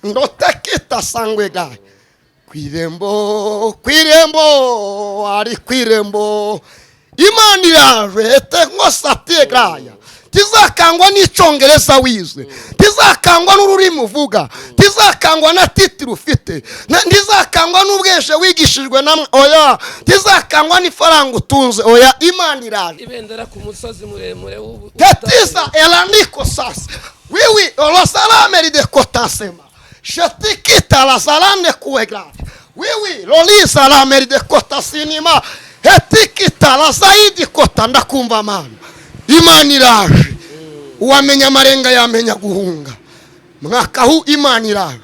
ndotekita sangwe gaye kwirembo ari kwirembo Imana iraje ete nkosate gaya tizakangwa n'icyongereza wize tizakangwa n'ururimi uvuga tizakangwa na titiri ufite ntizakangwa n'ubweshe wigishijwe na oya tizakangwa n'ifaranga utunze oya Imana iraje ibendera ku musozi muremure tetiza elaniko sasa wiwi olosalame ride kotasema shetikita la salame kuegrave wiwi lolisa la meride kotasinima hetikita la zaidi kota ndakumva mana Imana iraje uwamenya amarenga yamenya guhunga mwaka huu Imana iraje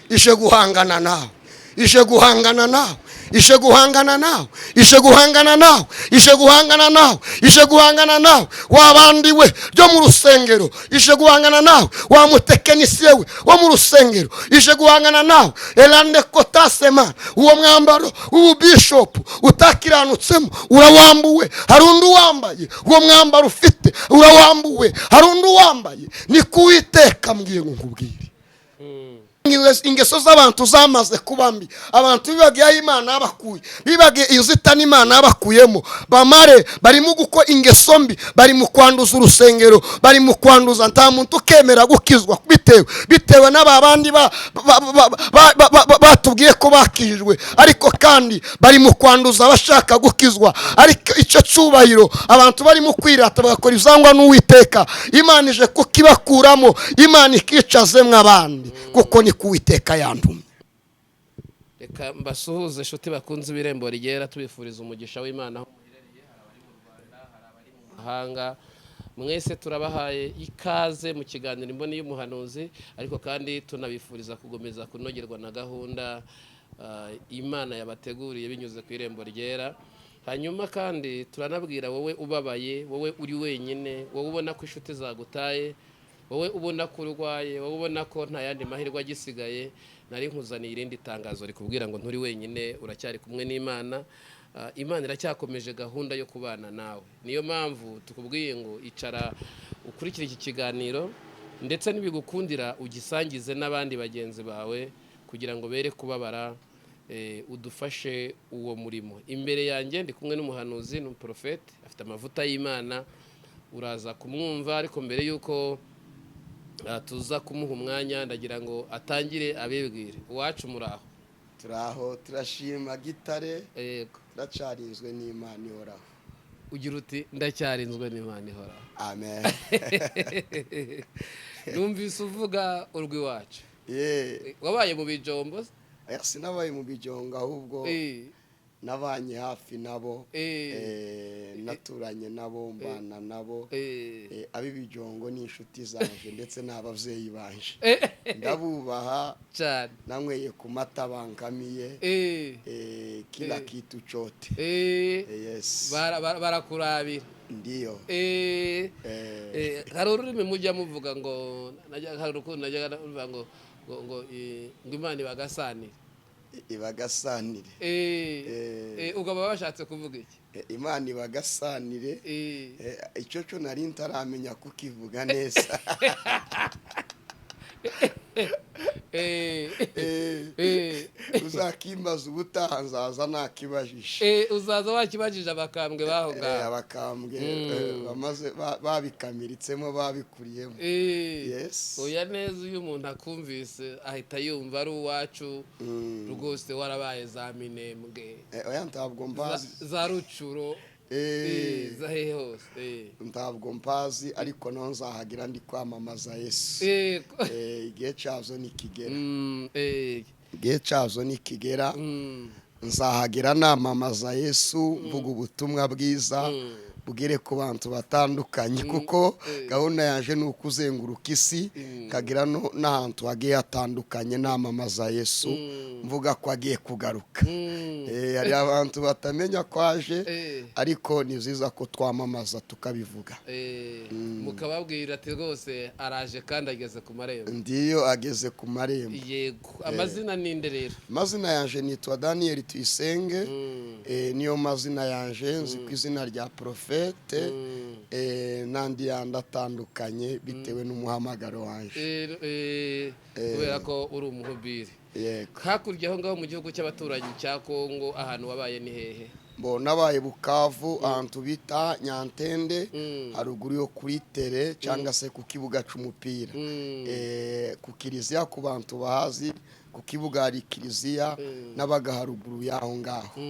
ishe guhangana nawe ishe guhangana nawe ishe guhangana nawe ishe guhangana nawe ishe guhangana nawe ishe guhangana nawe wabandiwe ryo mu rusengero ishe guhangana nawe wa mutekinisiye we wo mu rusengero ishe guhangana nawe elande kotasema uwo mwambaro ubu bishop utakiranutsemo urawambuwe hari undi wambaye uwo mwambaro ufite urawambuwe hari undi wambaye ni kuwiteka mbwiye ngo nkubwire ingeso z'abantu zamaze kubambi abantu bibagiye Imana abakuye bibagiye inzitani Imana abakuyemo bamare barimo guko ingeso mbi bari mu kwanduza urusengero bari mu kwanduza nta muntu ukemera gukizwa bitewe n'ababandi batubwiye ko bakijwe ariko kandi bari mu kwanduza abashaka gukizwa ariko icyo cyubahiro abantu bari mu kwirata bagakora izangwa n'Uwiteka Imana ije kukibakuramo Imana ikicazemwe abandi kuko ni kuwiteka yantumye. Reka mbasuhuze inshuti bakunze ibirembo rigera tubifuriza umugisha w'Imana aho muherereye abari mu Rwanda abari mu mahanga mwese turabahaye ikaze mu kiganiro imboni y'umuhanuzi ariko kandi tunabifuriza kugomeza kunogerwa na gahunda Imana yabateguriye binyuze ku irembo rigera. Hanyuma kandi turanabwira wowe ubabaye wowe uri wenyine wowe ubona ko inshuti zagutaye wowe ubona ko urwaye wowe ubona ko nta yandi mahirwe agisigaye nari nkuzaniye irindi tangazo rikubwira ngo nturi wenyine uracyari kumwe n'Imana. Imana iracyakomeje gahunda yo kubana nawe niyo mpamvu tukubwiye ngo icara ukurikire iki kiganiro ndetse nibigukundira ugisangize n'abandi bagenzi bawe kugira ngo bere kubabara udufashe uwo murimo. Imbere yanjye ndi kumwe n'umuhanuzi n'umuprofete afite amavuta y'Imana uraza kumwumva ariko mbere yuko tuza kumuha umwanya ndagira ngo atangire abibwire uwacu muraho. Turaho turashima gitare yego turacarinzwe n'Imana ihoraho. Ugira uti ndacyarinzwe n'Imana ihoraho. Amen. Numvise uvuga urw'iwacu wabaye mu bijombo? Sinabaye mu bijongo ahubwo nabanye hafi nabo naturanye nabo mbana nabo abibijongo n'inshuti zanje ndetse n'abavyeyi banje ndabubaha cyane namweye ku mata bankamiye kila kitu chote yes barakurabira ndiyo hari ururimi mujya muvuga ngo hari urukundo najya kuvuga ngo Imana ibagasanire ibagasanire ugaba bashatse kuvuga iki? Imana ibagasanire icyo cyo nari ntaramenya kukivuga neza. Uzakimbaza ubutaha nzaza nakibajije. Uzaza wakibajije abakambwe baho ngaho. Abakambwe bamaze babikamiritsemo babikuriyemo. Yes. Oya neza uyu umuntu akumvise ahita yumva ari uwacu rwose warabaye za Minembwe. Oya ntabwo mbazi za Rucuro. Zahe hose ntabwo mpazi ariko no nzahagira ndi kwamamaza Yesu. Igihe cyazo nikigera. Igihe cyazo nikigera nzahagira namamaza Yesu mvuga ubutumwa bwiza bugere ku bantu batandukanye kuko gahunda yaje ni ukuzenguruka isi kagira n'ahantu hagiye hatandukanye namamaza Yesu mvuga ko agiye kugaruka. Hari abantu batamenya ko aje ariko ni byiza ko twamamaza tukabivuga. Mukababwira ati rwose araje kandi ageze ku marembo. Ndiyo ageze ku marembo. Yego amazina ninde rero? Amazina yanje nitwa Daniel Tuyisenge niyo mazina yanje nzi ku izina rya Profete n'andi yandi atandukanye bitewe n'umuhamagaro wanje kubera ko uri umuhubiri. yego. Hakurya aho ngaho mu gihugu cy'abaturanyi cya Kongo ahantu wabaye ni hehe? nabaye Bukavu ahantu bita Nyantende haruguru yo kuri tere cyangwa se ku kibuga c'umupira ku kiliziya ku bantu bahazi ku kibuga hari kiliziya nabaga haruguru yaho ngaho.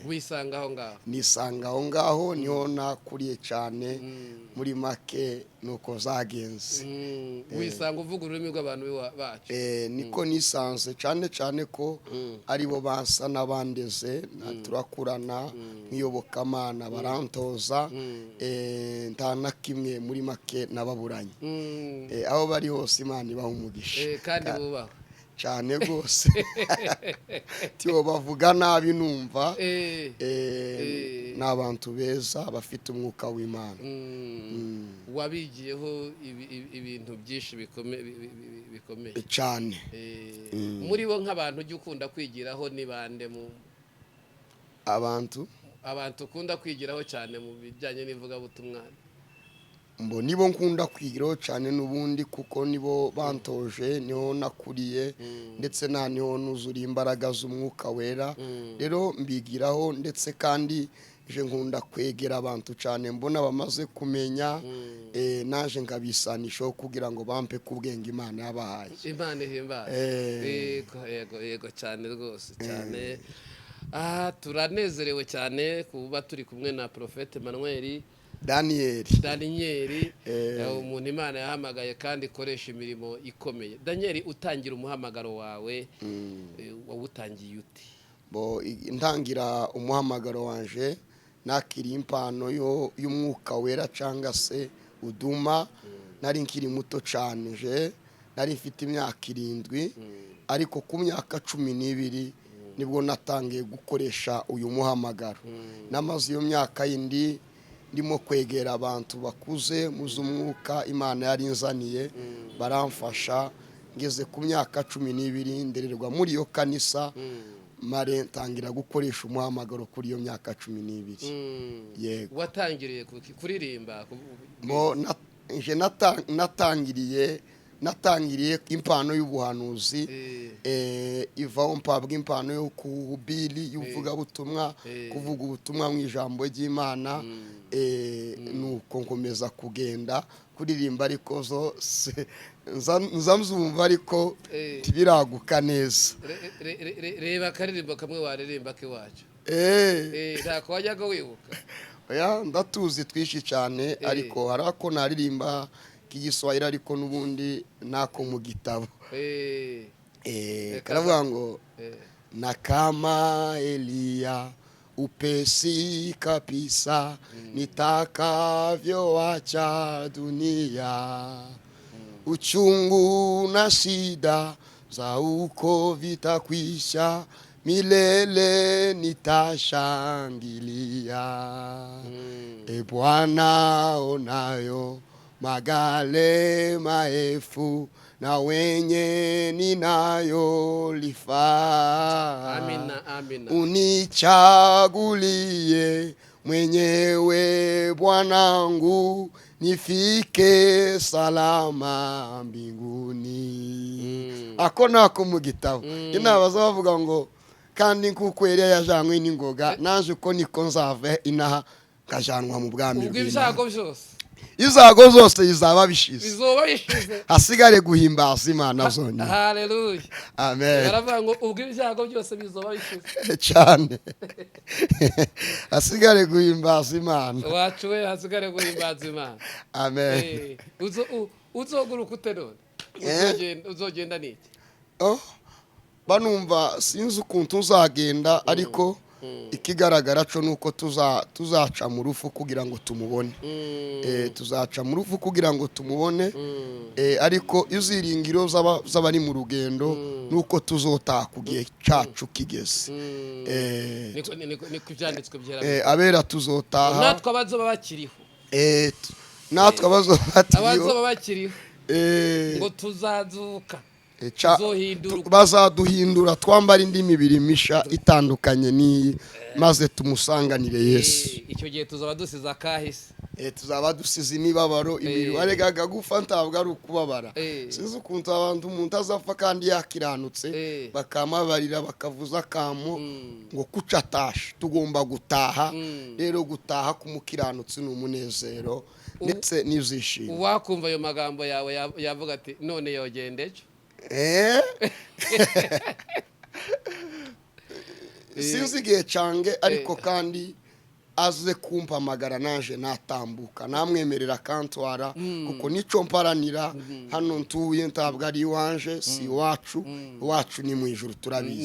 Wisanga aho ngaho? Nisanga aho ngaho niho nakuriye cyane muri make nuko zagenze. Wisanga uvuga ururimi rw'abantu bacu? Niko nisanze cyane cyane ko aribo bansa n'abandeze turakurana nk'iyobokamana barantoza nta na kimwe muri make nababuranye. Aho bari hose Imana ibaha umugisha kandi bubaho cyane rwose. Tiyo bavuga nabi numva n'abantu beza bafite umwuka w'Imana. Wabigiyeho ibintu byinshi bikomeye cyane. Muri bo nk'abantu ujya ukunda kwigiraho ni bande? abantu ukunda kwigiraho cyane mu bijyanye n'ivugabutumwa? Nibo nkunda kwigiraho cyane n'ubundi kuko nibo bantoje, niho nakuriye ndetse niho nuzura imbaraga z'umwuka wera. Rero mbigiraho ndetse kandi je nkunda kwegera abantu cyane mbona bamaze kumenya naje ngabisanishaho kugira ngo bampe kubwenga Imana yabahaye. Imana ihimbaye. Yego cyane rwose cyane. Turanezerewe cyane kuba turi kumwe na Prophète Emmanuel Daniel, umuntu Imana yahamagaye kandi ikoresha imirimo ikomeye. Daniel, utangira umuhamagaro wawe wawutangiye ute? Ntangira umuhamagaro wanje nakiri impano y'umwuka wera cyangwa se uduma. Nari nkiri muto cyane, nari mfite imyaka 7 ariko ku myaka 12 nibwo natangiye gukoresha uyu muhamagaro. Namaze iyo myaka yindi ndimo kwegera abantu bakuze muzumwuka Imana yari inzaniye baramfasha. Ngeze ku myaka 12 ndererwa muri iyo kanisa mare ntangira gukoresha umuhamagaro kuri iyo myaka 12. Yego. Watangiriye kuririmba? Nje natangiriye impano y'ubuhanuzi ivaho mpabwa impano yo kuhubiri y'uvuga butumwa, kuvuga ubutumwa mu ijambo ry'Imana. Nuko nkomeza kugenda kuririmba ariko zo nzamzumva ariko tibiraguka neza. Reba karirimbo kamwe waririmba kiwacu. Ntako wajyaga wibuka? Oya, ndatuzi twishi cyane ariko harako naririmba k'igiswahili ariko nubundi nako mu gitabo. Karavuga ngo na kama Elia upesi kabisa nitakavyoacha dunia, uchungu na shida za uko vitakwisha, milele nitashangilia. Bwana onayo magale maelfu na wenye ninayolifaa. Amina, amina. Unichagulie mwenyewe Bwanangu, nifike salama mbinguni. Ako nako mu gitabo. Inabaza bavuga ngo kandi nkuko Eliya yajanywe n'ingoga naje uko niko nzave inaha kajanwa mu bwami bw'Imana. Ubwo byose izago zose izaba bishize, hasigare guhimbaza Imana zonyine. Haleluya, amen. Baravuga ngo ubwo ibyago byose bizoba bishize cyane, hasigare guhimbaza Imana wacu we, hasigare guhimbaza Imana. Amen. Uzoguruka ute none? Uzogenda niki? Banumva sinzi ukuntu uzagenda ariko ikigaragara cyo nuko tuzaca mu rufu kugira ngo tumubone. Tuzaca mu rufu kugira ngo tumubone, ariko iziringiro z'abari mu rugendo nuko tuzota kugiye cyacu kigeze. Niko byanditswe byera. Abera tuzotaha, natwe abazoba bakiriho. Natwe abazoba bakiriho ngo tuzazuka, bazaduhindura twambara indi mibiri misha itandukanye n'iyi, maze tumusanganire Yesu. Icyo gihe tuzaba dusiza kahise. tuzaba dusize imibabaro ibiri waregaga gufa ntabwo ari ukubabara sinzi ukuntu abantu umuntu azapfa kandi yakiranutse bakamabarira bakavuza kamo ngo kucatashe tugomba gutaha rero gutaha kumukiranutse ni umunezero ndetse n'izishimo. Wakumva ayo magambo yawe yavuga ati none yogendeje sinzi igihe cange ariko kandi aze kumpamagara naje natambuka namwemerera kantwara kuko nico mparanira hano ntuye ntabwo ari iwanje si iwacu iwacu ni mu ijuru turabizi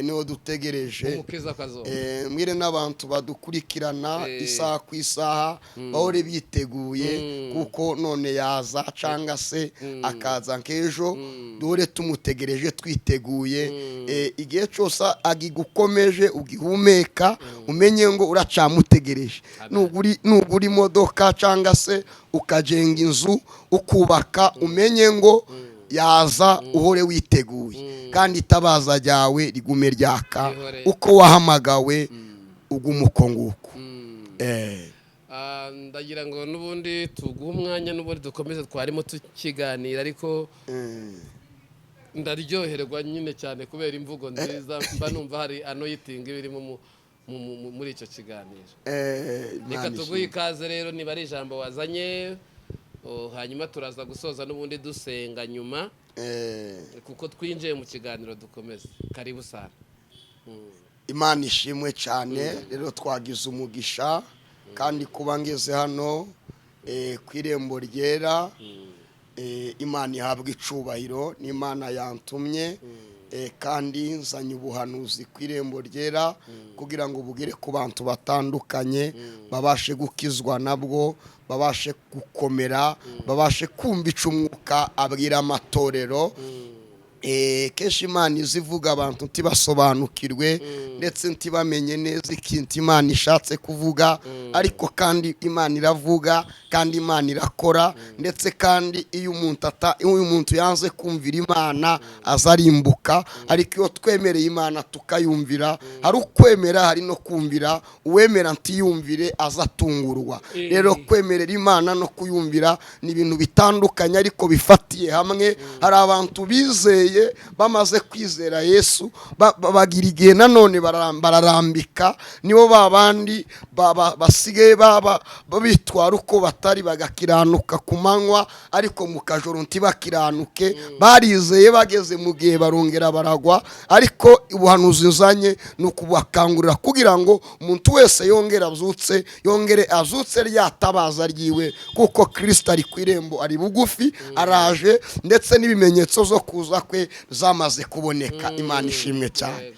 niho dutegereje umukiza kazo. Mwire n'abantu badukurikirana isaha ku isaha bahore biteguye kuko none yaza canga se akaza nkejo dore tumutegereje twiteguye igihe cyose agigukomeje ugihumeka umenye ngo uracamutegereje nuguri imodoka cyangwa se ukajenga inzu ukubaka umenye ngo yaza uhore witeguye kandi itabaza ryawe rigume ryaka uko wahamagawe ugumuko nguko. Ndagira ngo nubundi tuguha umwanya nubundi dukomeze twarimo tukiganira ariko ndaryoherwa nyine cyane kubera imvugo nziza mba numva hari anoyitinga birimo muri icyo kiganiro. Reka tuguhe ikaze rero niba ari ijambo wazanye hanyuma turaza gusoza n'ubundi dusenga nyuma kuko twinjiye mu kiganiro dukomeze. Karibu sana. Imana ishimwe cyane rero twagize umugisha kandi kuba ngeze hano ku irembo ryera Imana ihabwa icubahiro n'Imana yantumye kandi nzanye ubuhanuzi ku irembo ryera kugira ngo bugere ku bantu batandukanye babashe gukizwa nabwo babashe gukomera babashe kumva icumwuka abwira amatorero. Kenshi Imana izivuga abantu ntibasobanukirwe ndetse ntibamenye neza ikintu Imana ishatse kuvuga ariko kandi Imana iravuga kandi Imana irakora ndetse kandi iyo umuntu yanze kumvira Imana azarimbuka ariko iyo twemereye Imana tukayumvira hari ukwemera hari no kumvira uwemera ntiyumvire azatungurwa. Rero kwemerera Imana no kuyumvira ni ibintu bitandukanye ariko bifatiye hamwe. Hari abantu bizeye bamaze kwizera Yesu bagira igihe nanone bararambika nibo babandi basigaye bitwara uko batari bagakiranuka ku manywa ariko mu kajoro ntibakiranuke. Barizeye bageze mu gihe barongera baragwa ariko ubuhanuzi nzanye ni ukubakangurira kugira ngo umuntu wese yongere azutse ryatabaza ryiwe kuko Kristo ari ku irembo ari bugufi araje ndetse n'ibimenyetso zo kuza kwe zamaze kuboneka. Imana ishimwe cyane.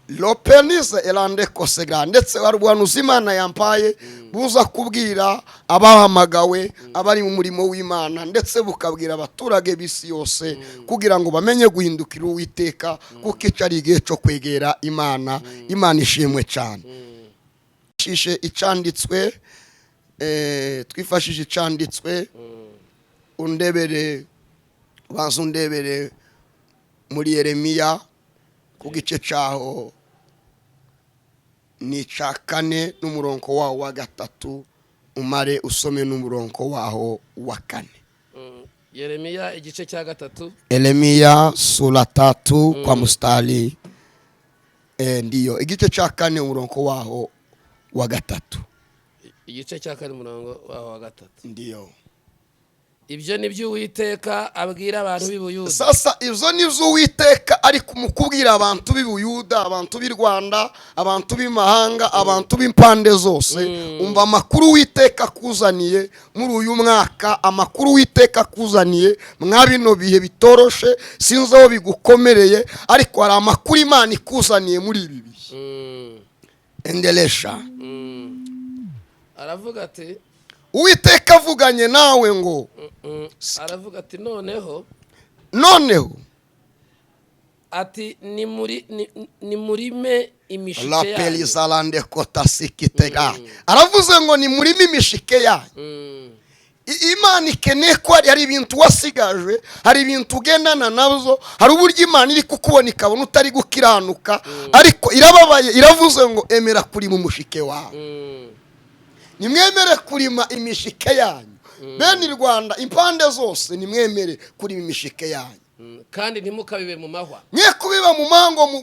Lopenize elande kosega ndetse warwanuza Imana yampaye buza kubwira abahamagawe abari mu murimo w'Imana ndetse bukabwira abaturage bisi yose kugira ngo bamenye guhindukira Uwiteka kuko icari igihe cyo kwegera Imana. Imana ishimwe cyane. Shishe icanditswe twifashije icanditswe undebere bazundebere muri Yeremiya ku gice cyaho ni ca 4 n'umurongo waho wa 3 umare usome n'umurongo waho wa 4. Yeremiya igice cya 3. Yeremiya sura 3 kwa mustari ndiyo igice cya 4 umurongo waho wa 3. Igice cya 4 umurongo waho wa 3 ndiyo. Ibyo ni byo Uwiteka abwira abantu b'Ubuyuda. Sasa izo ni zo Uwiteka ari kumukubwira abantu b'Ubuyuda abantu b'i Rwanda abantu b'imahanga abantu b'impande zose. Umva amakuru Uwiteka kuzaniye muri uyu mwaka amakuru Uwiteka kuzaniye mwabino bihe bitoroshe sinzi aho bigukomereye ariko hari amakuru Imana ikuzaniye muri ibi bihe. Endelesha aravuga ati Uwiteka avuganye nawe ngo aravuga ati noneho ati ni murime imishike la pelizalande kotasikitega aravuze ngo ni murime imishike yanyu. Imana ikeneye ko hari ibintu wasigaje hari ibintu ugendana nazo hari uburyo Imana iri kukubona ikabona utari gukiranuka ariko irababaye iravuze ngo emera kuri mu mushike wawe. nimwemere kurima imishike yanyu. Bene i Rwanda impande zose nimwemere kurima imishike yanyu. kandi ntimukabibe mu mahwa. Mwe kubiba mu mango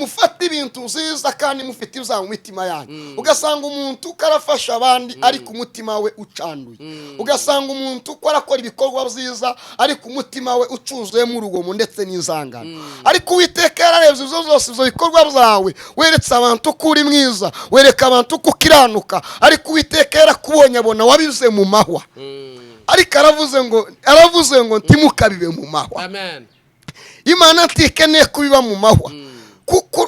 mufata ibintu nziza kandi mufite ibya mu mitima yanyu. Ugasanga umuntu karafasha abandi ariko umutima we ucanduye. Ugasanga umuntu ko arakora ibikorwa byiza ariko umutima we ucuzuyemo urugomo ndetse n'inzangano. Ariko Uwiteka yararebye izo zose izo bikorwa byawe, weretse abantu ko uri mwiza, wereka abantu ko ukiranuka, ariko Uwiteka yarakubonye abona wabize mu mahwa. Ariko aravuze ngo ntimukabibe mu mahwa. Amen. Imana ntikeneye kubiba mu mahwa.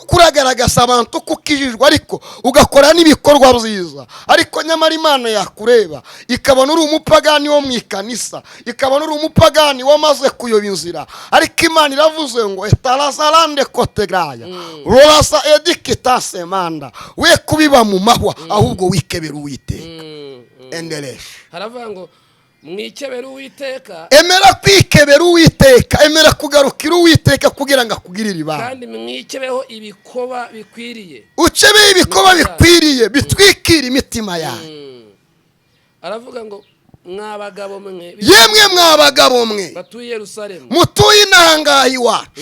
Kuragaragaza abantu kukijijwe ariko ugakora n'ibikorwa byiza, ariko nyamara Imana yakureba ikabona uri umupagani wo mu ikanisa, ikabona uri umupagani wamaze kuyoba inzira. Ariko Imana iravuze ngo etarazarande kotegraya rorasa edikita semanda, we kubiba mu mahwa ahubwo wikebera Uwiteka. Endeleshe haravuga ngo mwikebera Uwiteka, emera kwikebera Uwiteka, emera kugarukira Uwiteka kugira ngo akugirire ibanga, kandi mwikebeho ibikoba bikwiriye. Ucebeye ibikoba bikwiriye bitwikira imitima yanyu. Aravuga ngo mwabagabo mwe, yemwe mwabagabo mwe batuye Yerusalemu, mutuye inangaha iwacu,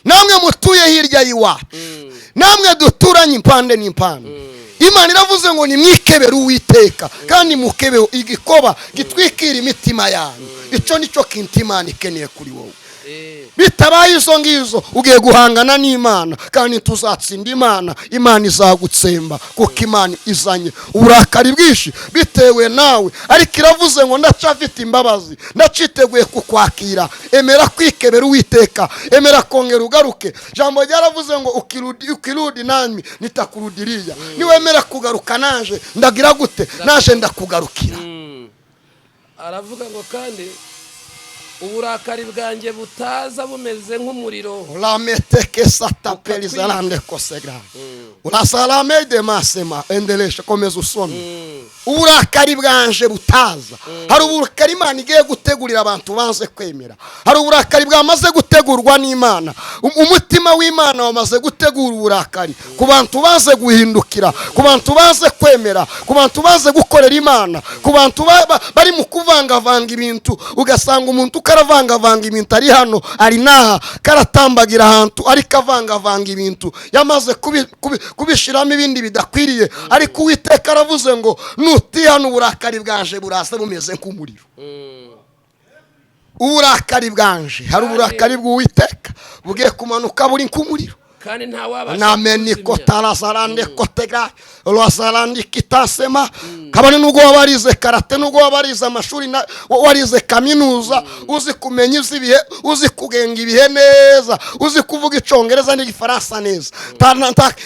namwe mutuye hirya y'iwacu, namwe duturanye impande n'impande. Imana iravuze ngo nimwikebere Uwiteka kandi mukebeho igikoba gitwikira imitima yanyu. Ico nico kintu Imana ikeneye kuri wowe. Bitabaye izo ngizo ugiye guhangana n'Imana kandi tuzatsinda Imana. Imana izagutsemba kuko Imana izanye uburakari bwinshi bitewe nawe, ariko iravuze ngo ndacafite imbabazi, ndaciteguye kukwakira. Emera kwikebera Uwiteka, emera kongera ugaruke. Jambo ryaravuze ngo ukirudi nami nitakurudiriya. Niwemera kugaruka naje ndagira gute? Naje ndakugarukira. Aravuga ngo kandi uburakari bwanjye butaza bumeze nk'umuriro. Ulameteke satapelizalande kosegra. Ulasalame de masema. Endelesha komeza usome. Uburakari bwanje butaza. Hari uburakari Imana igiye gutegurira abantu banze kwemera. Hari uburakari bwamaze gutegurwa n'Imana. Umutima w'Imana wamaze gutegura uburakari ku bantu baze guhindukira, ku bantu baze kwemera, ku bantu baze gukorera Imana, ku bantu bari mu kuvangavanga ibintu. Ugasanga umuntu karavangavanga ibintu ari hano ari naha, karatambagira ahantu ariko avangavanga ibintu, yamaze kubishiramo ibindi bidakwiriye. Ariko Uwiteka aravuze ngo nutihana uburakari bwanje burasa bumeze nk'umuriro. Uburakari bwanje, hari uburakari bw'Uwiteka bugiye kumanuka buri nk'umuriro. Kandi nta wabasha nameni kotarazarande kotega lwazarandi kitasema. Kabone nubwo wabarize karate, nubwo wabarize amashuri, warize kaminuza, uzi kumenya ibihe, uzi kugenga ibihe neza, uzi kuvuga Icongereza n'Igifaransa neza,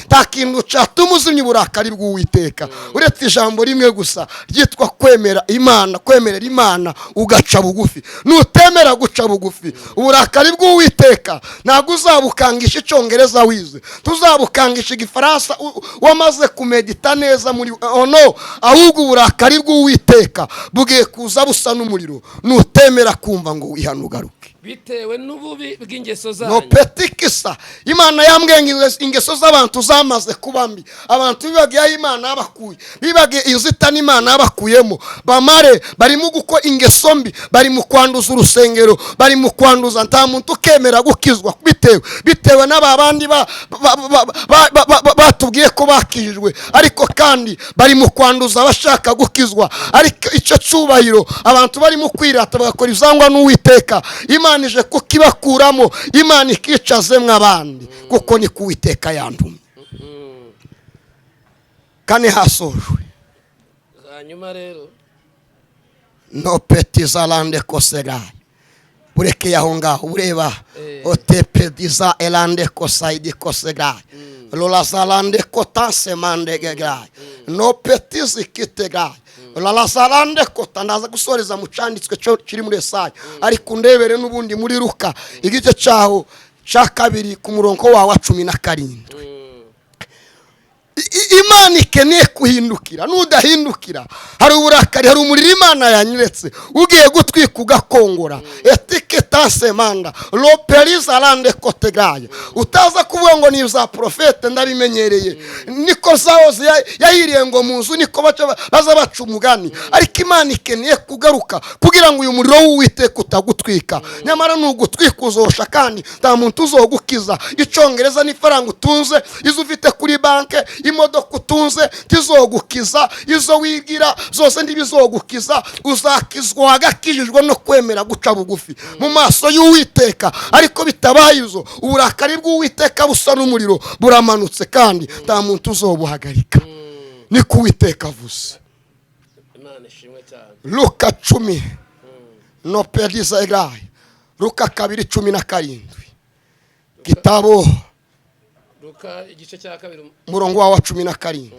ta kintu cyatuma uzimya uburakari bw'Uwiteka uretse ijambo rimwe gusa ryitwa kwemera Imana. Kwemerera Imana ugaca bugufi. Nutemera guca bugufi, uburakari bw'Uwiteka ntabwo uzabukangisha Icongereza wize, tuzabukangisha Igifaransa wamaze kumedita neza muri no. Ahubwo uburakari bw'Uwiteka bugiye kuza busa n'umuriro nutemera kumva ngo wihanugaruke bitewe n'ububi bw'ingeso zanyu. No petikisa Imana yambwiye ingeso z'abantu zamaze kuba mbi. Abantu bibagiye Imana yabakuye, bibagiye inzitane Imana yabakuyemo, bamare barimo gukora ingeso mbi, bari mu kwanduza urusengero, bari mu kwanduza. Nta muntu ukemera gukizwa bitewe n'ababandi batubwiye ko bakijijwe, ariko kandi bari mu kwanduza bashaka gukizwa. Ariko icyo cyubahiro abantu bari mu kwirata bagakora izangwa n'Uwiteka, Imana ije kukibakuramo, Imana ikicazemwe abandi, kuko ni Uwiteka yandumye. Kane hasojwe hanyuma rero no petizalande kosegaye bureke yaho ngaho ureba otepediza elande kosaidi kosegaye lolazalande kotanse mandegegaye no petizi kitegaye lalazalande kota. Ndaza gusoreza mu canditswe cyo kiri muri Yesaya, ariko ndebere n'ubundi muri Luka igice cyaho cya 2 ku murongo wa 17. Imana ikeneye kuhindukira. Nudahindukira hari uburakari, hari umuriro Imana yanyeretse ugiye gutwika ugakongora. Etiketa semanda loperiza lande kotegaye. Utaza kuvuga ngo ni za profete ndabimenyereye. Niko zahoze yahiriye ngo mu nzu niko baza baca umugani. Ariko Imana ikeneye kugaruka kugira ngo uyu muriro w'Uwiteka utagutwika. Nyamara nugutwika uzosha kandi nta muntu uzogukiza. Icongereza n'ifaranga utunze, izo ufite kuri banke, imodoka utunze tizogukiza, izo wigira zose ndibizogukiza. Uzakizwa hagakijijwe no kwemera guca bugufi mu maso y'Uwiteka. Ariko bitabaye izo, uburakari bw'Uwiteka busa n'umuriro buramanutse kandi nta muntu uzobuhagarika. Niko Uwiteka avuze. Imana ishimwe cyane. Luka 10 no pediza egaye. Luka 2:17. Gitabo Luka igice cya 2 murongo wa 17.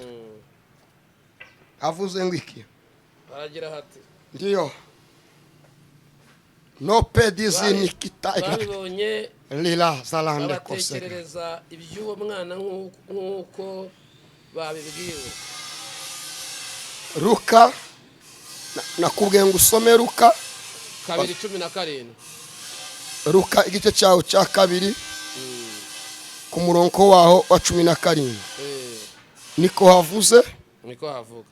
Avuze ngo iki? Aragira hati Ndiyo. No pedizi nikita babibonye lila zalande kose. batekerereza iby'uwo mwana nk'uko babibwiwe. Luka nakubwiye ngo usome Luka 2:17. Luka igice cyawo cya 2 ku murongo waho wa 17. Niko havuze. Niko havuga.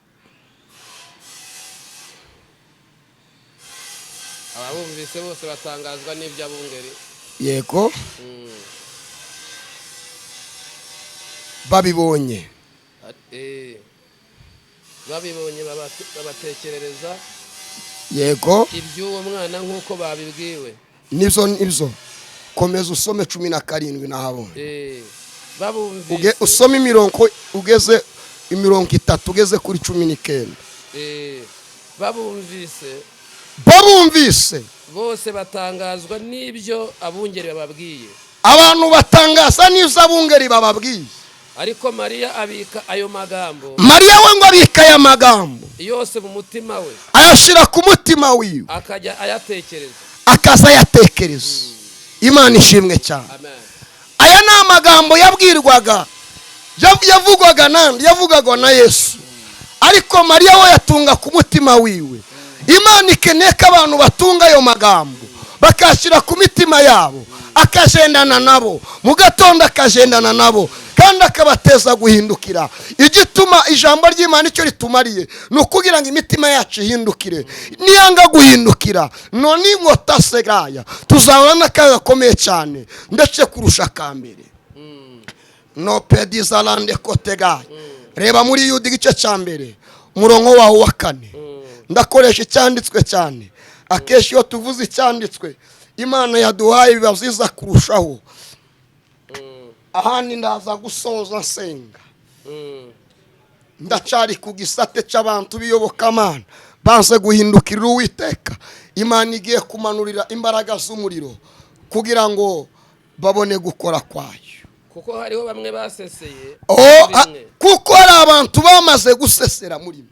Abumvise bose batangazwa n'iby'abungeri. Yego. Babibonye. Babibonye babatekerereza. Yego. Iby'uwo mwana nk'uko babibwiwe. Nibyo. Komeza usome 17 nahabonye. Babumvise. Usome imirongo ugeze imirongo 3 ugeze kuri 19. Babumvise bose batangazwa n'ibyo abungeri bababwiye. Abantu batangaza n'ibyo abungeri bababwiye. Ariko Mariya abika ayo magambo. Mariya we ngo abika aya magambo yose mu mutima we, ayashira ku mutima wiwe, akajya ayatekereza. akaza yatekereza. Imana ishimwe cyane. Amen. Aya ni amagambo yabwirwaga, yavugwaga na Yesu. Ariko Mariya we yatunga ku mutima wiwe. Imana ikeneye ko abantu batunga ayo magambo bakashira ku mitima yabo, akagendana nabo mu gatondo, akagendana nabo kandi akabateza guhindukira. Igituma ijambo ry'Imana icyo ritumariye ni ukugira ngo imitima yacu ihindukire. Niyanga guhindukira none inkota segaya tuzabona akaga gakomeye cyane ndetse kurusha kambere. No pediza lande kotegaya. Reba muri Yuda igice cya mbere umurongo wawo wa 4. Ndakoresha icyanditswe cyane. Akeshi yo tuvuze icyanditswe Imana yaduhaye bibaziza kurushaho. Ahandi ndaza gusoza nsenga. Ndacari ku gisate cy'abantu biyobokamana banze guhindukira Uwiteka. Imana igiye kumanurira imbaraga z'umuriro kugira ngo babone gukora kwayo. Kuko hariho bamwe baseseye. Kuko hari abantu bamaze gusesera muri mwe.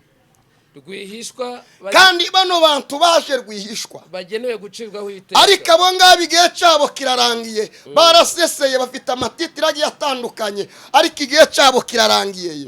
Rwihishwa kandi bano bantu baje rwihishwa bagenewe gucirwaho iteka. Ariko abo ngabo igihe cyabo kirarangiye. Baraseseye bafite amatitire agiye atandukanye, ariko igihe cyabo kirarangiye.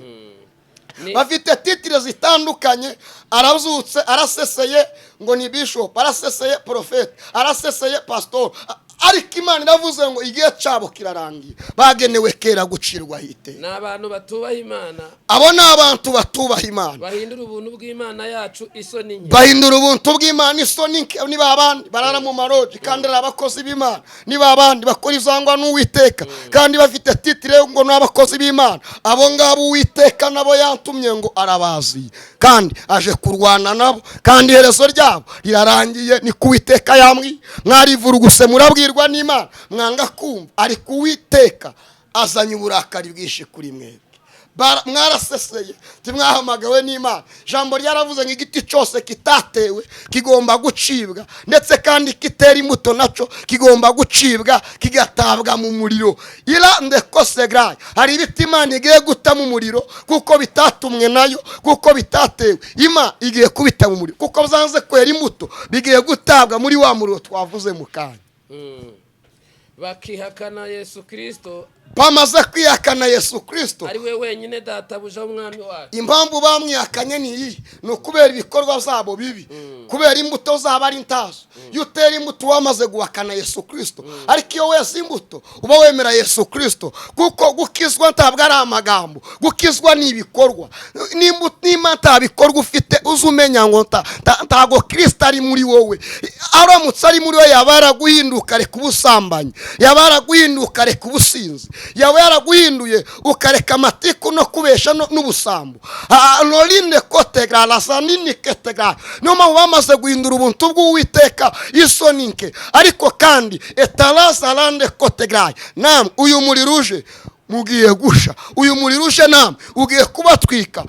Bafite titire zitandukanye. Arazutse, araseseye ngo ni bishop, araseseye prophet, araseseye pastor. Ariko Imana iravuze ngo igihe cyabo kirarangiye. Bagenewe kera gucirwa iteka. N'abantu batubaha Imana. Abo ni abantu batubaha Imana. Bahindura ubuntu bw'Imana yacu isoni nke. Bahindura ubuntu bw'Imana isoni nke. Ni babandi barara mu maroji kandi ari abakozi b'Imana. Ni babandi bakora izangwa n'Uwiteka kandi bafite titire ngo n'abakozi b'Imana. Abo ngabo Uwiteka nabo yantumye ngo arabazi kandi aje kurwana nabo kandi iherezo ryabo rirarangiye. Ni Uwiteka yamwi mwarivuruguse murabwirwa n'Imana mwanga kumva. Ariko Uwiteka azanye uburakari bwinshi kuri mwebwe. Mwaraseseye timwahamagawe n'Imana. Jambo ryaravuze ngo igiti cyose kitatewe kigomba gucibwa, ndetse kandi kitera imbuto naco kigomba gucibwa kigatabwa mu muriro. Ira ndekosegraye hari ibiti Imana igiye guta mu muriro kuko bitatumwe nayo, kuko bitatewe. Imana igiye kubita mu muriro kuko zanze kwera imbuto, bigiye gutabwa muri wa muriro twavuze mu kanya. Bakihakana Yesu Kristo bamaze kwihakana Yesu Kristo. ari we wenyine databuja w'umwami wacu. Impamvu bamwihakanye ni iyi, ni ukubera ibikorwa zabo bibi, kubera imbuto zabo ari ntazo. Iyo utera imbuto wamaze guhakana Yesu Kristo, ariko iyo wese imbuto uba wemera Yesu Kristo, kuko gukizwa ntabwo ari amagambo, gukizwa ni ibikorwa. Nimba nta bikorwa ufite uzi umenya ngo ntago Kristo ari muri wowe. Aramutse ari muri wowe yaba yaraguhinduka reka ubusambanyi, yaba yaraguhinduka reka ubusinzi, yaba yaraguhinduye ukareka amatiku no kubesha n'ubusambo. Norine kotegra lasanini ketegra. Niyo mpamvu bamaze guhindura ubuntu bw'Uwiteka isoni nke. Ariko kandi etalasa lande kotegra. Namwe uyu muriro uje mugiye gusha, uyu muriro uje namwe ugiye kubatwika.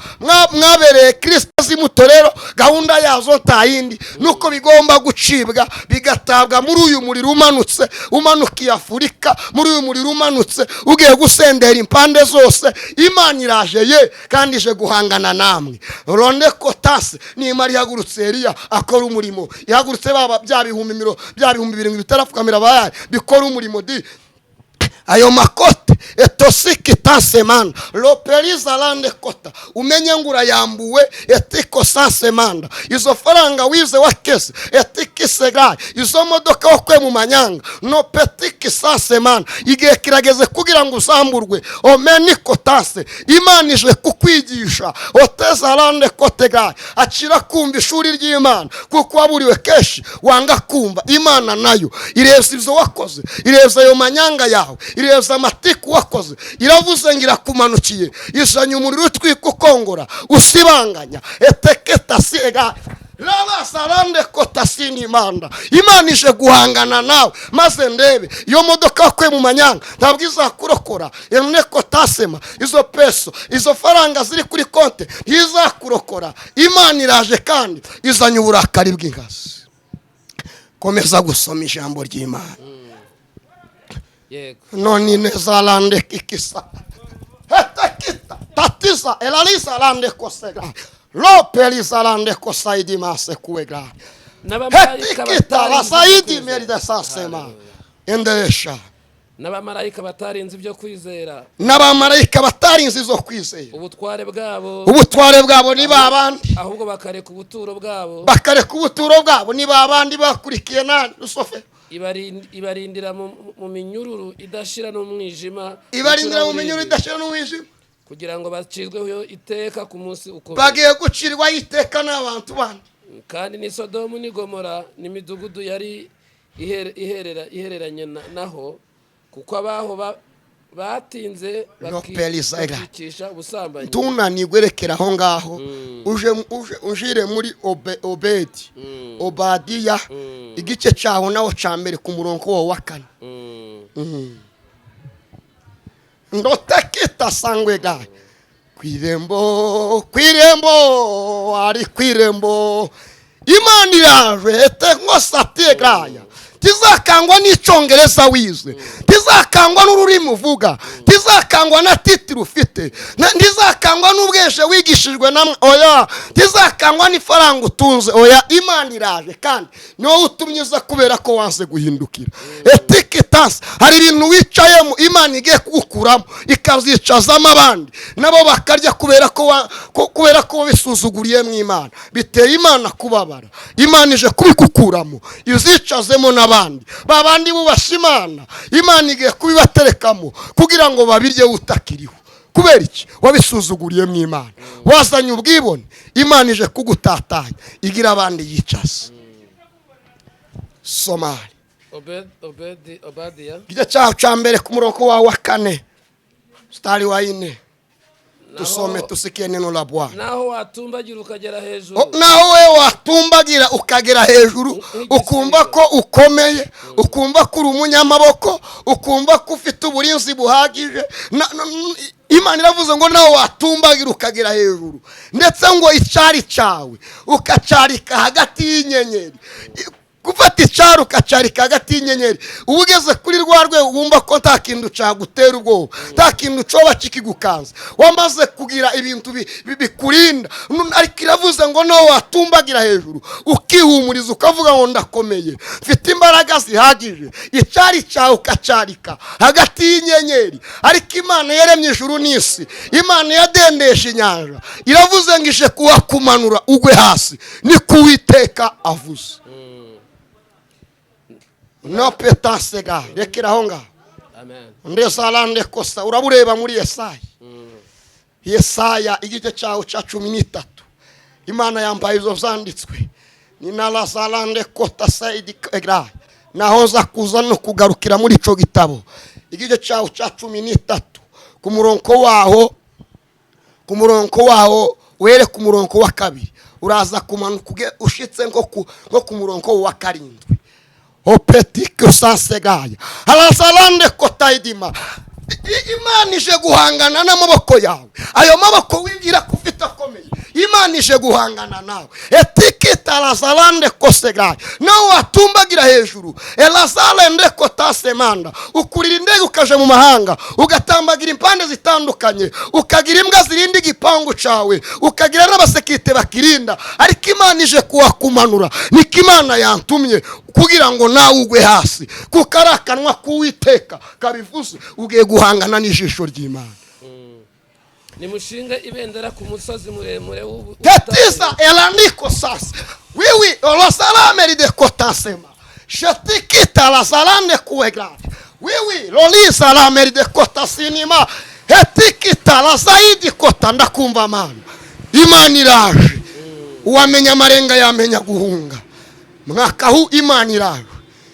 Mwabereye Kristo azimuto, rero gahunda yazo ntayindi nuko bigomba gucibwa bigatabwa muri uyu muriro umanutse, umanukiye Afurika, muri uyu muriro umanutse ugiye gusendera impande zose. Imana iraje ye kandi ije guhangana namwe. Ronde kotase ni Imana ihagurutse Eliya akora umurimo, ihagurutse bya bihumbi 200 bitarafukamira bayari bikora umurimo di ayo makote etosiki tasemana loperiza lande kota. Umenye ngura yambuwe etiko sasemanda. Izo faranga wize wakese etiki segaye, izo modoka wakwe mu manyanga no petiki sasemana. Igihe kirageze kugira ngo uzamburwe omeni kotase. Imana ije kukwigisha oteza lande kote gaye. Acira kumva ishuri ry'Imana kuko waburiwe keshi wanga kumva. Imana nayo ireza ibyo wakoze, ireza ayo manyanga yawe, ireza amatiku wakoze, iravuze ngira kumanukiye, isanya umuriro utwika ukongora usibanganya eteketa siega lala sarande kotasini Imana. Imana ije guhangana nawe maze ndebe iyo modoka kwe mu manyanga ntabwo izakurokora. Ene kotasema izo peso, izo faranga ziri kuri konte ntizakurokora. Imana iraje kandi izanye uburakari bw'inkazi. Komeza gusoma ijambo ry'Imana. Yego. Noni nezalande kikisa. Hetekita tatiza elalisa lande kosega. Lopeliza lande kosaidi mase kuega. Hetekita la saidi merida sasema. Endelesha. N'abamarayika batarinze ibyo kwizera. N'abamarayika batarinze izo kwizera. Ubutware bwabo ni babandi. Ahubwo bakareka ubuturo bwabo. Bakareka ubuturo bwabo ni babandi bakurikiye nani Rusofe. Ibarindira mu minyururu idashira n'umwijima. Ibarindira mu minyururu idashira n'umwijima kugira ngo bacirweho iteka ku munsi uko. Bagiye gucirwa iteka n'abantu bandi. Kandi ni Sodomu ni Gomora n'imidugudu yari ihereranye naho, kuko abaho batinze bakikisha ubusambanyi. Tunanigwerekera aho ngaho. Ujire muri Obedi, Obadiya igice cyaho nawo ca mbere ku murongo wa 4. Ndotakita sangwe gaye kwirembo ari kwirembo. Imana iraje ete nkosate gaya. Tizakangwa n'icyongereza wize, tizakangwa n'ururimi uvuga, tizakangwa na titiri ufite, tizakangwa n'ubweshe wigishijwe na oya, tizakangwa n'ifaranga utunze oya. Imana iraje kandi niwo utumye uza kubera ko wanze guhindukira. Etikitasi hari ibintu wicayemo Imana igiye kugukuramo ikazicazamo abandi nabo bakarya kubera ko bisuzuguriye mu Imana. Biteye Imana kubabara. Imana ije kubikukuramo izicazemo n'abandi. Babandi bubasha Imana, Imana igiye kubibaterekamo kugira ngo babirye utakiriho. Kubera iki? Wabisuzuguriye mu Imana, wazanye ubwibone. Imana ije kugutatanya igira abandi yicaza. Somali Obadiya igice cya mbere ku murongo wa 4 stari wa 4. Tusome tusikie neno la Bwana. Naho watumbagira ukagera hejuru. Naho we watumbagira ukagera hejuru ukumva ko ukomeye, ukumva ko uri umunyamaboko, ukumva ko ufite uburinzi buhagije. Imana iravuze ngo naho watumbagira ukagera hejuru, ndetse ngo icari cyawe ukacarika hagati y'inyenyeri. gufata icyaro ukacarika hagati y'inyenyeri uba ugeze kuri rwa rwego wumva ko nta kintu cyagutera ubwoba, nta kintu cyoba kikigukanza, wamaze kugira ibintu bikurinda. Ariko iravuze ngo no watumbagira hejuru ukihumuriza ukavuga ngo ndakomeye, mfite imbaraga zihagije, icyari cyawe ukacarika hagati y'inyenyeri. Ariko Imana yaremye ijuru n'isi, Imana yadendesha inyanja, iravuze ngo ije kuhakumanura ugwe hasi, ni kuwiteka avuze. No petase ga rekera aho ngaho. Amen. Ndesalande kosa urabureba muri Yesaya. Yesaya igice cyawo cya 13. Imana yambaye izo zanditswe. Ni nalasalande kota saidi egra. Naho za kuza no kugarukira muri ico gitabo. Igice cyawo cya 13 ku murongo waho were ku murongo wa kabiri. Uraza kumanuka ushitse nko ku murongo wa 7. Opetike sansegaya alasalande kotaidima. Imana ije guhangana n'amaboko yawe, ayo maboko wibwira ko ufite akomeye, Imana ije guhangana nawe. Etikita alasalande kosegaya, nawe watumbagira hejuru elasalende kotasemanda, ukurira indege ukaje mu mahanga, ugatambagira impande zitandukanye, ukagira imbwa zirinda igipangu cawe, ukagira n'abasekirite bakirinda. Ariko Imana ije kuwakumanura, niko Imana yantumye kugira ngo nawe ugwe hasi, kuko ari akanwa k'Uwiteka kabivuze. Ugiye guhangana n'ijisho ry'Imana. Nimushinga ibendera ku musozi muremure Tetiza elaniko sasa. Wiwi olosalame ride kotasema. Shetikita la salande kuegrati. Wiwi lolisa la meride kotasinima. Hetikita la zaidi kota ndakumva mana. Imana iraje. Uwamenya amarenga yamenya guhunga. Mwaka huu Imana iraje.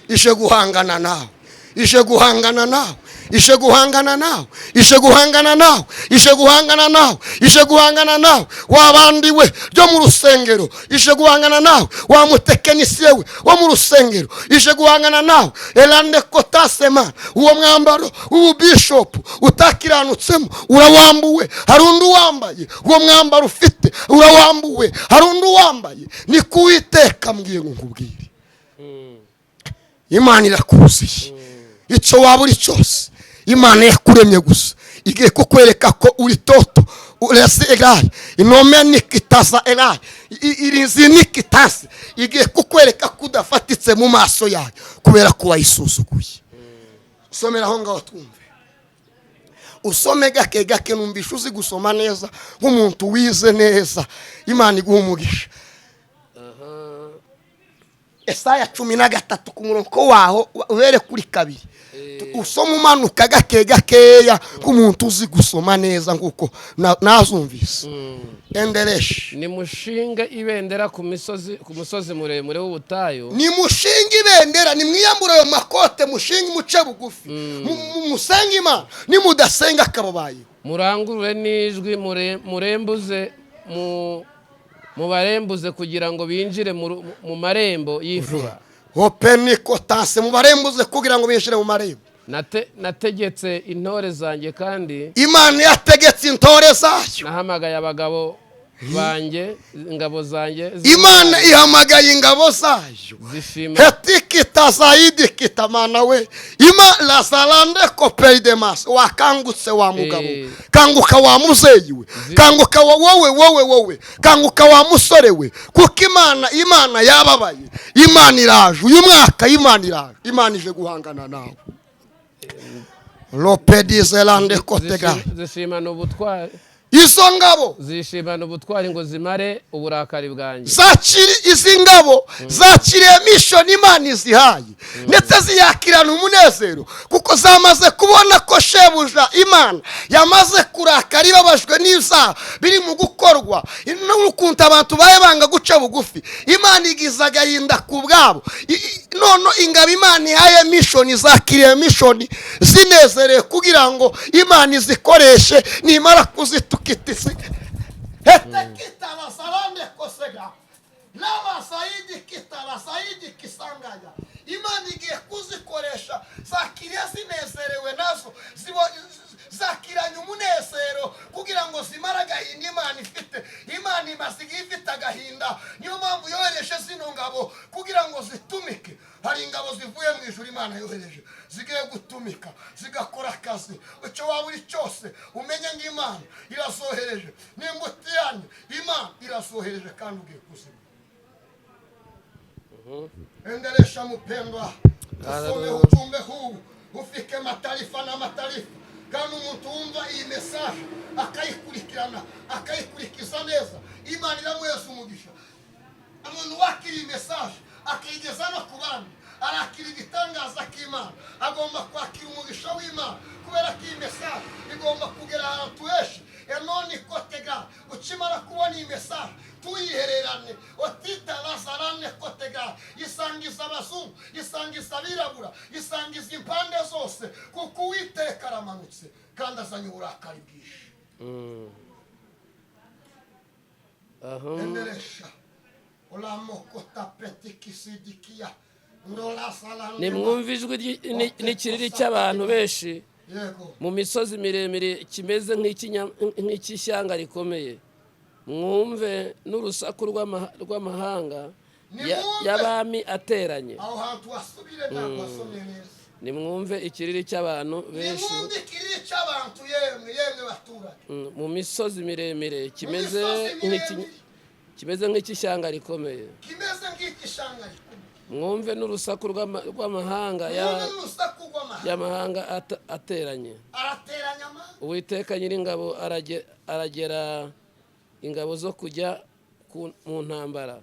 Ije guhangana nawe. Ije guhangana nawe. Ije guhangana nawe, ije guhangana nawe, ije guhangana nawe, ije guhangana nawe. Wabandiwe ryo mu rusengero, ije guhangana nawe. Wa mutekinisiye we wo mu rusengero, ije guhangana nawe. Elande kotasema, uwo mwambaro w'ubishop utakiranutsemo urawambuwe, hari undi wambaye uwo mwambaro ufite urawambuwe, hari undi wambaye. Ni kuwiteka mbwiye ngo nkubwire, Imana irakuziye. Icyo waba uri cyose Imana yakuremye gusa, igiye kukwereka ko uri toto urese egari inome nikitaza egari irizi nikitase, igiye kukwereka ko udafatitse mu maso yayo kubera ko wayisuzuguye. Usomera aho ngaho twumve, usome gake gake numbisha uzi gusoma neza nk'umuntu wize neza. Imana iguha umugisha. Yesaya 13 ku murongo waho ubere kuri 2. Usoma umanuka gake gakeya nk'umuntu uzi gusoma neza nguko nazumvise. Endereshe. Nimushinga ibendera ku musozi muremure w'ubutayu. Nimushinga ibendera, nimwiyambura ayo makote, mushinga umuce bugufi. Musenga Imana, nimudasenga kababaye. Murangurure n'ijwi murembuze mubarembuze kugira ngo binjire mu marembo y'ijuru. Open kotase mubarembuze kugira ngo binjire mu marembo. Nategetse intore zanjye kandi Imana yategetse intore zayo. Nahamagaye abagabo banjye, ingabo zanjye. Imana ihamagaye ingabo zayo. Hetikita zaidi kitamana we. Ima la salande kopeidemas. Wakangutse wa mugabo. Kanguka wa muzeyi we. Kanguka wowe. Kanguka wa musore we. Kuko Imana yababaye. Imana iraje. Uyu mwaka Imana iraje. Imana ije guhangana nawe. Lopedizelande kotega. Zishimana ubutwari. Izo ngabo zishimana ubutwari ngo zimare uburakari bwanjye. Zakiri izi ngabo zakiriye mission Imana izihaye, ndetse ziyakirana umunezero kuko zamaze kubona ko shebuja Imana yamaze kurakara ibabajwe n'iza biri mu gukorwa. N'ukuntu abantu baye banga guca bugufi, Imana igizaga yinda ku bwabo. None ingabo Imana ihaye mission zakiriye mission zinezereye kugira ngo Imana izikoreshe nimara kuzitukitisi. Hetekita la salande kosega. Lava saidi kita la saidi kisangaya. Imana igiye kuzikoresha zakiriye zinezerewe nazo, zakiranye umunezero kugira ngo zimara agahinda Imana ifite. Imana imaze ifite agahinda, niyo mpamvu yohereje zino ngabo kugira ngo zitumike. yohereje zigiye gutumika zigakora akazi icyo waba uri cyose umenye ngo Imana irazohereje nimba utiyanye Imana irazohereje kandi ugiye kuzima. Endelesha mpendwa, usome ujumbe huu ufike mataifa na mataifa. Kandi umuntu wumva iyi message akayikurikirana akayikurikiza neza Imana iramweza umugisha. Umuntu wakira iyi message akayigeza no ku bandi arakira igitangaza k'Imana agomba kwakira umugisha w'Imana kubera ko iyi message igomba kugera ahantu henshi. Enoni kotega ukimara kubona iyi message tuyihererane otita lazarane kotega isangiza abazungu isangiza abirabura isangiza impande zose kuko Uwiteka aramanutse kandi azanye uburakari bwinshi. Endelesha olamokota petikisidikia ndola salane. Nimwumva ijwi n'ikiriri cy'abantu benshi mu misozi miremire kimeze nk'ikishyanga rikomeye. Mwumve n'urusaku rw'amahanga y'abami ateranye. Aho hantu wasubire ntabwo wasomye neza. Nimwumve ikiriri cy'abantu benshi. Nimwumve ikiriri cy'abantu yemwe baturage. Mu misozi miremire kimeze nk'ikishyanga rikomeye. Kimeze nk'ikishyanga rikomeye. Mwumve n'urusaku rw'amahanga y'amahanga ateranye. Arateranya ama. Uwiteka Nyiringabo aragera ingabo zo kujya mu ntambara.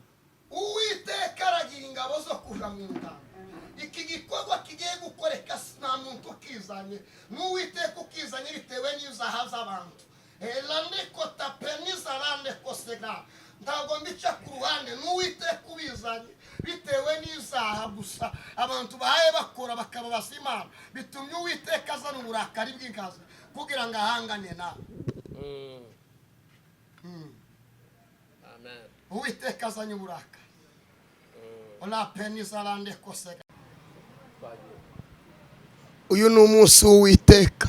Uwiteka aragira ingabo zo kuja mu ntambara. Iki gikorwa kigiye gukoreka nta muntu ukizanye n'Uwiteka ukizanye bitewe n'izaha z'abantu. Elandeko tapeniza landeko sega ntabwo mbica ku ruhande n'Uwiteka ubizanye bitewe n'izaha gusa abantu bahaye bakora bakaba basimana bitumye Uwiteka azana uburakari bw'inkazi kugira ngo ahangane nawe. Amen. Uwiteka azanye uburakari. Ola peniza landeko sega. Uyu ni umunsi w'Uwiteka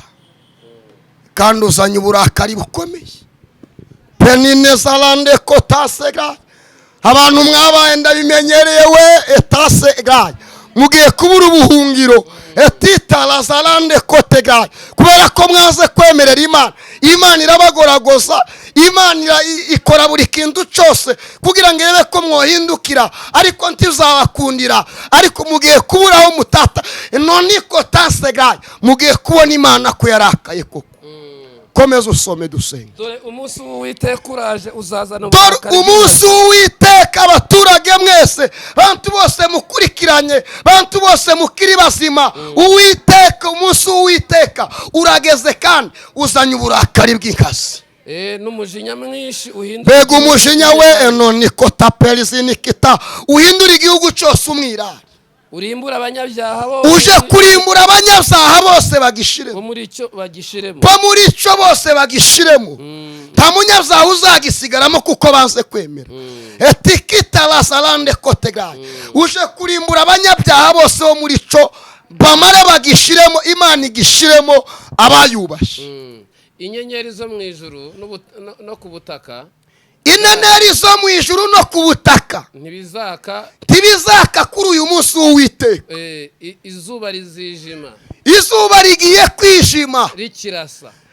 kandi uzanye uburakari bukomeye. Penineza landeko tasega. Abantu mwabaye ndabimenyereye we etasega mugiye kubura ubuhungiro etita lazarande kotega kubera ko mwaze kwemerera Imana irabagoragoza. Imana ikora buri kintu cyose kugira ngo irebe ko mwohindukira ariko ntizabakundira ariko mugiye kuburaho mutata none ko tasega mugiye kubona Imana ko yarakaye koko. Komeza usome dusenge. Dore umunsi w'Uwiteka uraje uzazana uburakari. Umunsi w'Uwiteka abaturage mwese bantu bose mukurikiranye bantu bose mukiri bazima Uwiteka umunsi w'Uwiteka urageze kandi uzanye uburakari bw'inkazi. N'umujinya mwinshi uhindura. Bega umujinya we enoni kotapelizi nikita uhindura igihugu cyose umwirare. Urimbura abanyabyaha bose. Uje kurimbura abanyabyaha bose bagishiremo. Bo muri cyo bagishiremo. Bo muri cyo bose bagishiremo. Nta munyabyaha uzagisigaramo kuko banze kwemera. Etikita lazarande kotega. Uje kurimbura abanyabyaha bose bo muri cyo bamare bagishiremo Imana igishiremo abayubashe. Inyenyeri zo mu ijuru no ku butaka. Inyenyeri zo mu ijuru no ku butaka ntibizaka kuri uyu munsi w'Uwiteka. Izuba rizijima. Izuba rigiye kwijima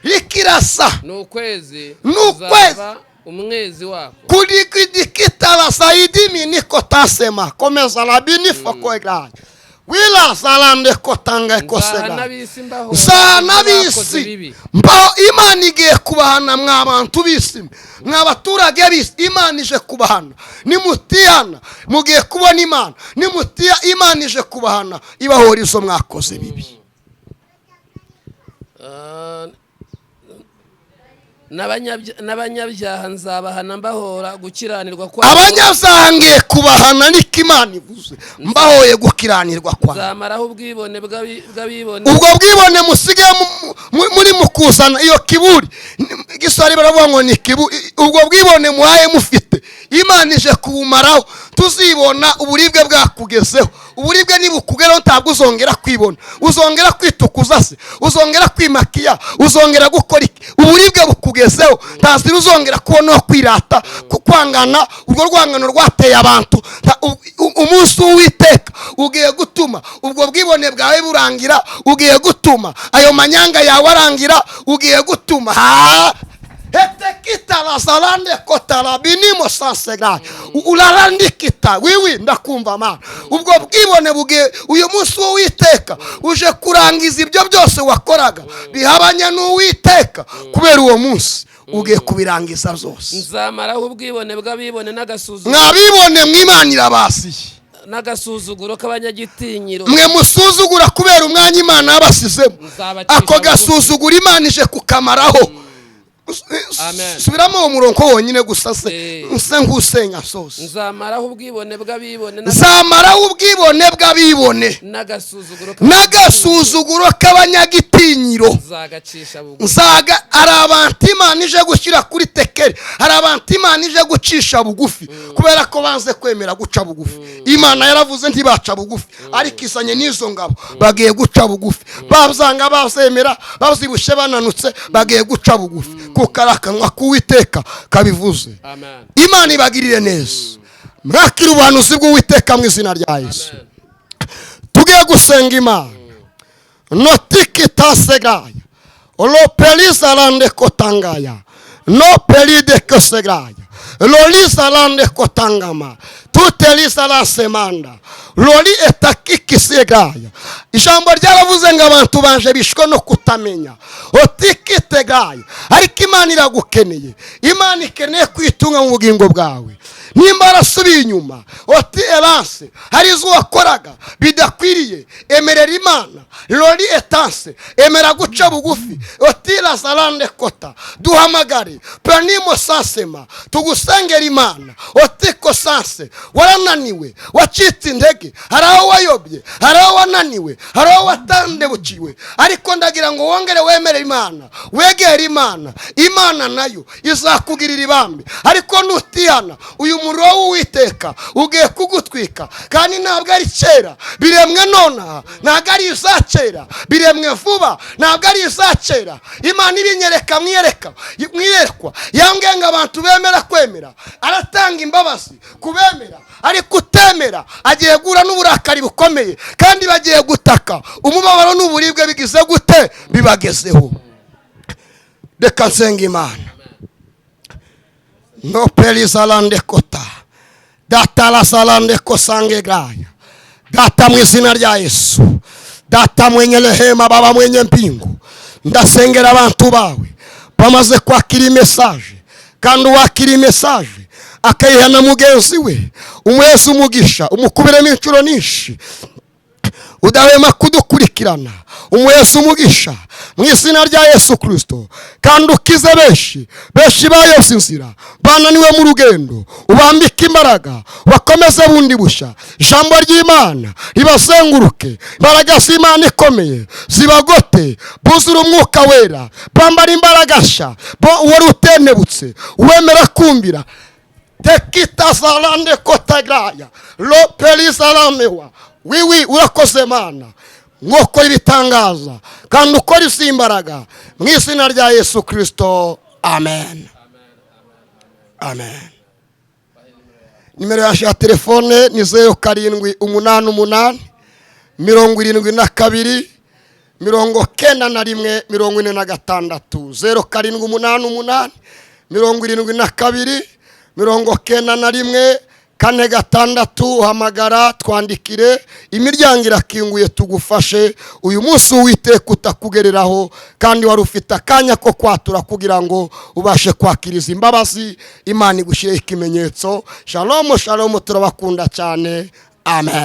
rikirasa n'ukwezi umwezi wako kudigidikitala zaidi miniko tasema komeza labini fokoegrani wila zalande kotanga ekosega zanabisi mbaho Imana igiye kubahana mw'abantu bisi mw'abaturage bisi. Imana ije kubahana nimutiyana mugiye kubona Imana nimutiya Imana ije kubahana ibahora izo mwakoze bibi. N'abanyabyaha nzabahana mbahora gukiranirwa kwa. Abanyabyaha ngiye kubahana niko Imana ivuze mbahoye gukiranirwa kwa. Nzamaraho ubwibone bw'abibone. Ubwo bwibone musigaye muri mukuzana iyo kiburi gisari baravuga ngo ni kiburi. Ubwo bwibone muhaye mufite Imana ije kubumaraho tuzibona uburibwe bwakugezeho uburibwe nibukugeraho ntabwo uzongera kwibona, uzongera kwitukuza se, uzongera kwimakiya, uzongera gukora iki? Uburibwe bukugezeho ntazi uzongera kubona kwirata, kwangana. Urwo rwangano rwateye abantu. Umunsi w'Uwiteka ugiye gutuma ubwo bwibone bwawe burangira, ugiye gutuma ayo manyanga yawe arangira, ugiye gutuma hetekita lazalande kotara binimo sansegaye urarandikita. Wiwi ndakumva mana, ubwo bwibone bugiye uyu munsi w'Uwiteka uje kurangiza ibyo byose wakoraga bihabanye n'Uwiteka. Kubera uwo munsi ugiye kubirangiza byose. Nzamaraho ubwibone bw'abibone n'agasuzuguro. Mwabibone mw'Imana irabasiye n'agasuzuguro k'abanyagitinyiro. Mwe musuzugura kubera umwanya Imana yabasizemo. Ako gasuzugura Imana ije kukamaraho. Amen. Subiramo umurongo wonyine gusa se nse nk'usenya sose. Nzamaraho ubwibone bw'abibone n'agasuzuguro k'abanyagitinyiro. Nzaga ari abantu Imana ije gushyira kuri tekeri, hari abantu Imana ije gucisha bugufi kubera ko banze kwemera guca bugufi. Imana yaravuze ntibaca bugufi, ariko isanye n'izo ngabo bagiye guca bugufi. Bazanga bazemera, bazibushe bananutse, bagiye guca bugufi kukarakanwa k'Uwiteka kabivuze. Imana ibagirire neza. Mwakira ubuhanuzi bw'Uwiteka mu izina rya Yesu. Tugiye gusenga Imana. Notikitasegaya olopeliza lande kotangaya no pelide kosegaya loliza lande kotangama tuteliza la semanda loli etakikisegaya. Ijambo ryaravuze ngo abantu banje bishwe no kutamenya. Otikitegaya, ariko Imana iragukeneye. Imana ikeneye kwitunga mu bugingo bwawe. Nimba arasubiye inyuma, oti elance hari izo wakoraga bidakwiriye, emerera Imana. Loli etanse, emera guca bugufi. Oti lazalande kota, duhamagare planimo sansema, tugusengera Imana. Oti kosanse, warananiwe, wacitse intege, hari aho wayobye, hari aho wananiwe, hari aho watandebukiwe, ariko ndagira ngo wongere wemere Imana, wegere Imana. Imana nayo izakugirira ibambe, ariko nutihana uyu muriro w'Uwiteka ugiye kugutwika. Kandi ntabwo ari kera biremwe nona, ntabwo ari izacera biremwe vuba, ntabwo ari izacera. Imana ibinyereka mwiyerekwa yambwiye ngo abantu bemera kwemera aratanga imbabazi kubemera, ariko utemera agiye gura n'uburakari bukomeye, kandi bagiye gutaka umubabaro n'uburibwe bigize gute bibagezeho. Reka nsenga Imana. No pelizalande kota data la salande kosange graya. Data mu izina rya Yesu, data mwenye rehema, baba mwenye mpingu, ndasengera abantu bawe bamaze kwakira message, kandi wakira message akayihana mugenzi we, umwese umugisha, umukubiremo inshuro nyinshi, udahwema kudukurikirana, umwese umugisha mu izina rya Yesu Kristo. Kandi ukize benshi bayose inzira, bananiwe mu rugendo, ubambike imbaraga, bakomeze bundi busha. Ijambo ry'Imana ribazenguruke, imbaraga z'Imana ikomeye zibagote, buzura umwuka wera, bambara imbaraga nshya, wari utenebutse, uwemera kumvira. Tekita zalande kotagraya lo pelizalamewa. Wiwi urakoze Mana, mwokora ibitangaza kandi ukora izimbaraga mu izina rya Yesu Kristo. Amen. Amen. Nimero ya telefone ni 0788 72 91 46 0788 72 91 4 hamagara, twandikire. Imiryango irakinguye, tugufashe uyu munsi Uwiteka utakugereraho, kandi wari ufite akanya ko kwatura kugira ngo ubashe kwakiriza imbabazi. Imana igushyire ikimenyetso. Shalom shalom, turabakunda cyane. Amen.